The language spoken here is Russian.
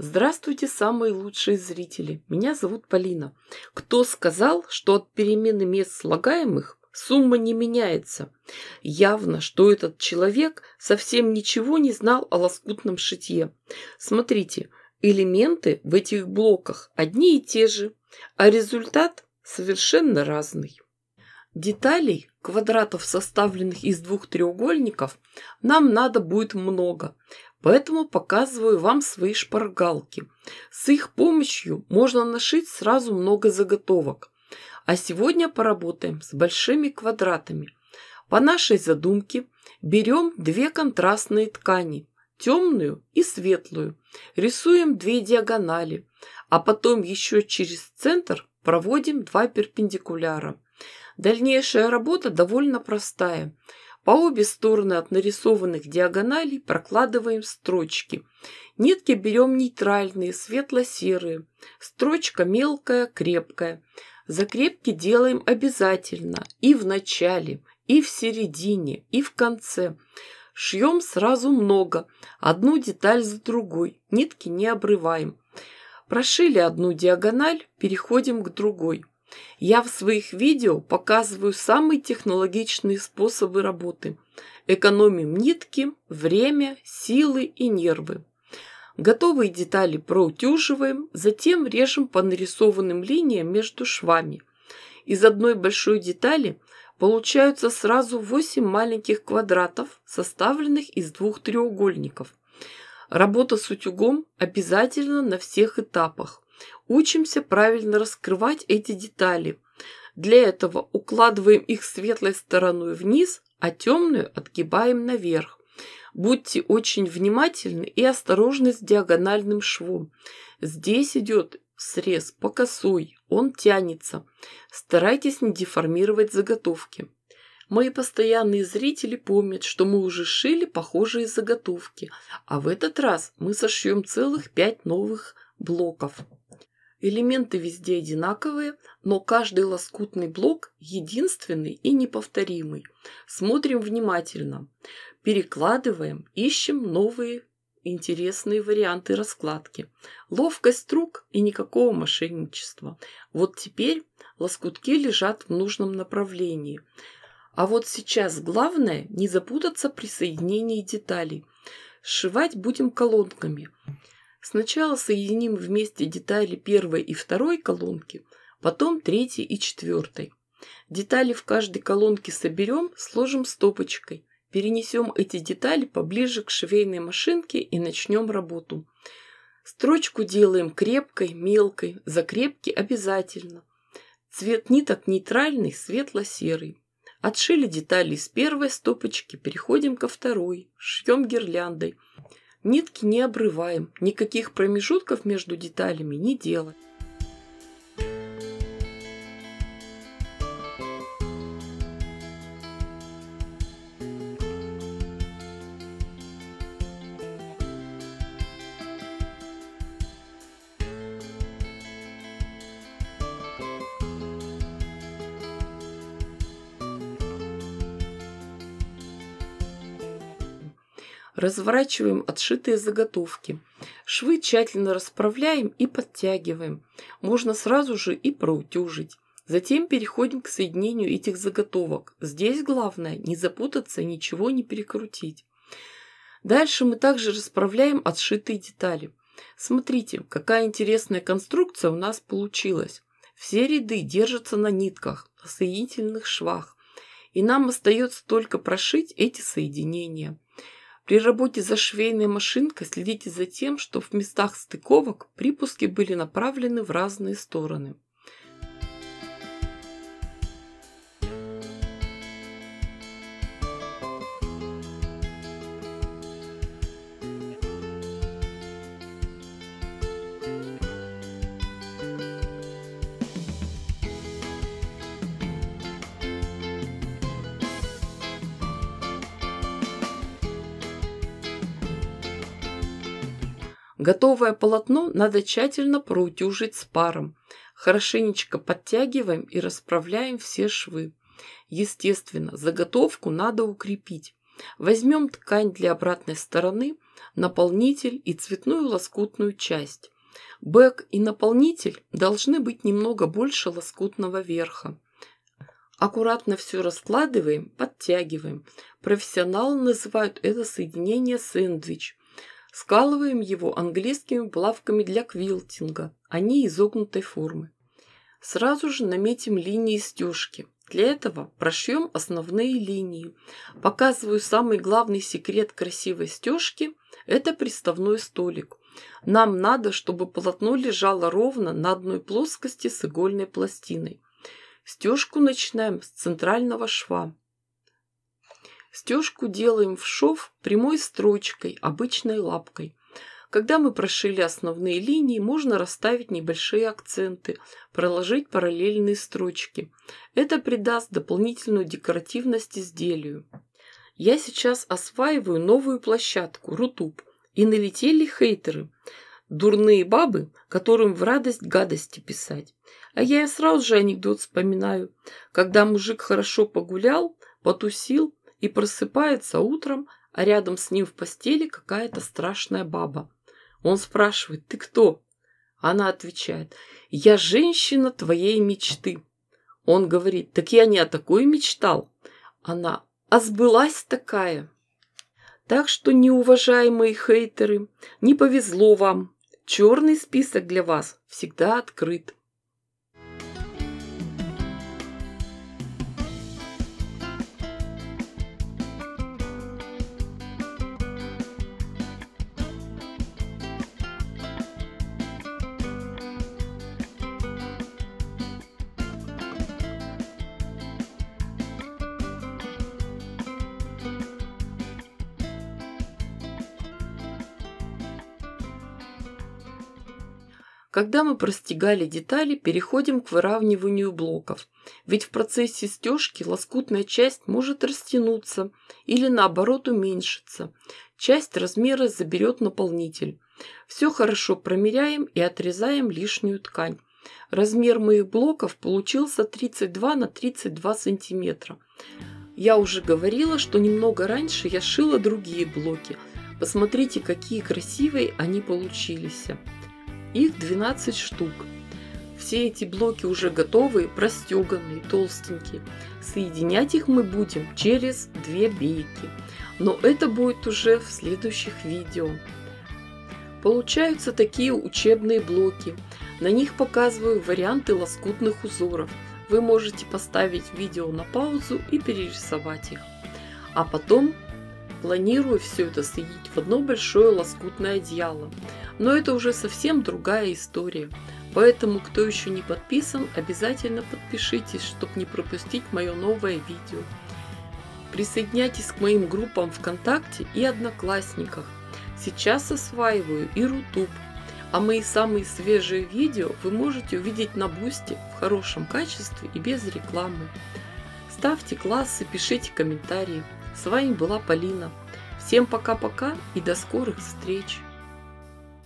Здравствуйте, самые лучшие зрители. Меня зовут Полина. Кто сказал, что от перемены мест слагаемых сумма не меняется? Явно, что этот человек совсем ничего не знал о лоскутном шитье. Смотрите, элементы в этих блоках одни и те же, а результат совершенно разный. Деталей, квадратов, составленных из двух треугольников, нам надо будет много. Поэтому показываю вам свои шпаргалки. С их помощью можно нашить сразу много заготовок. А сегодня поработаем с большими квадратами. По нашей задумке берем две контрастные ткани, темную и светлую. Рисуем две диагонали, а потом еще через центр проводим два перпендикуляра. Дальнейшая работа довольно простая. По обе стороны от нарисованных диагоналей прокладываем строчки. Нитки берем нейтральные, светло-серые. Строчка мелкая, крепкая. Закрепки делаем обязательно и в начале, и в середине, и в конце. Шьем сразу много, одну деталь за другой, нитки не обрываем. Прошили одну диагональ, переходим к другой. Я в своих видео показываю самые технологичные способы работы. Экономим нитки, время, силы и нервы. Готовые детали проутюживаем, затем режем по нарисованным линиям между швами. Из одной большой детали получаются сразу 8 маленьких квадратов, составленных из двух треугольников. Работа с утюгом обязательно на всех этапах. Учимся правильно раскрывать эти детали. Для этого укладываем их светлой стороной вниз, а темную отгибаем наверх. Будьте очень внимательны и осторожны с диагональным швом. Здесь идет срез по косой, он тянется. Старайтесь не деформировать заготовки. Мои постоянные зрители помнят, что мы уже шили похожие заготовки, а в этот раз мы сошьем целых 5 новых блоков. Элементы везде одинаковые, но каждый лоскутный блок единственный и неповторимый. Смотрим внимательно. Перекладываем, ищем новые интересные варианты раскладки. Ловкость рук и никакого мошенничества. Вот теперь лоскутки лежат в нужном направлении. А вот сейчас главное не запутаться при соединении деталей. Сшивать будем колонками. Сначала соединим вместе детали первой и второй колонки, потом третьей и четвертой. Детали в каждой колонке соберем, сложим стопочкой. Перенесем эти детали поближе к швейной машинке и начнем работу. Строчку делаем крепкой, мелкой, закрепки обязательно. Цвет ниток нейтральный, светло-серый. Отшили детали из первой стопочки, переходим ко второй, шьем гирляндой. Нитки не обрываем, никаких промежутков между деталями не делаем. Разворачиваем отшитые заготовки. Швы тщательно расправляем и подтягиваем. Можно сразу же и проутюжить. Затем переходим к соединению этих заготовок. Здесь главное не запутаться и ничего не перекрутить. Дальше мы также расправляем отшитые детали. Смотрите, какая интересная конструкция у нас получилась. Все ряды держатся на нитках, на соединительных швах. И нам остается только прошить эти соединения. При работе за швейной машинкой следите за тем, что в местах стыковок припуски были направлены в разные стороны. Готовое полотно надо тщательно проутюжить с паром. Хорошенечко подтягиваем и расправляем все швы. Естественно, заготовку надо укрепить. Возьмем ткань для обратной стороны, наполнитель и цветную лоскутную часть. Бэк и наполнитель должны быть немного больше лоскутного верха. Аккуратно все раскладываем, подтягиваем. Профессионалы называют это соединение сэндвич. Скалываем его английскими булавками для квилтинга. Они изогнутой формы. Сразу же наметим линии стежки. Для этого прошьем основные линии. Показываю самый главный секрет красивой стежки – это приставной столик. Нам надо, чтобы полотно лежало ровно на одной плоскости с игольной пластиной. Стежку начинаем с центрального шва. Стежку делаем в шов прямой строчкой, обычной лапкой. Когда мы прошили основные линии, можно расставить небольшие акценты, проложить параллельные строчки. Это придаст дополнительную декоративность изделию. Я сейчас осваиваю новую площадку Рутуб, и налетели хейтеры. Дурные бабы, которым в радость гадости писать. А я сразу же анекдот вспоминаю. Когда мужик хорошо погулял, потусил и просыпается утром, а рядом с ним в постели какая-то страшная баба. Он спрашивает: «Ты кто?» Она отвечает: «Я женщина твоей мечты». Он говорит: «Так я не о такой мечтал». Она: «А сбылась такая». Так что, неуважаемые хейтеры, не повезло вам. Черный список для вас всегда открыт. Когда мы простегали детали, переходим к выравниванию блоков. Ведь в процессе стежки лоскутная часть может растянуться или наоборот уменьшиться. Часть размера заберет наполнитель. Все хорошо промеряем и отрезаем лишнюю ткань. Размер моих блоков получился 32 на 32 сантиметра. Я уже говорила, что немного раньше я шила другие блоки. Посмотрите, какие красивые они получились. Их 12 штук. Все эти блоки уже готовые, простеганные, толстенькие. Соединять их мы будем через 2 бейки. Но это будет уже в следующих видео. Получаются такие учебные блоки. На них показываю варианты лоскутных узоров. Вы можете поставить видео на паузу и перерисовать их. А потом планирую все это соединить в одно большое лоскутное одеяло. Но это уже совсем другая история. Поэтому, кто еще не подписан, обязательно подпишитесь, чтобы не пропустить мое новое видео. Присоединяйтесь к моим группам ВКонтакте и Одноклассниках. Сейчас осваиваю и Рутуб. А мои самые свежие видео вы можете увидеть на Бусти в хорошем качестве и без рекламы. Ставьте классы, пишите комментарии. С вами была Полина. Всем пока-пока и до скорых встреч!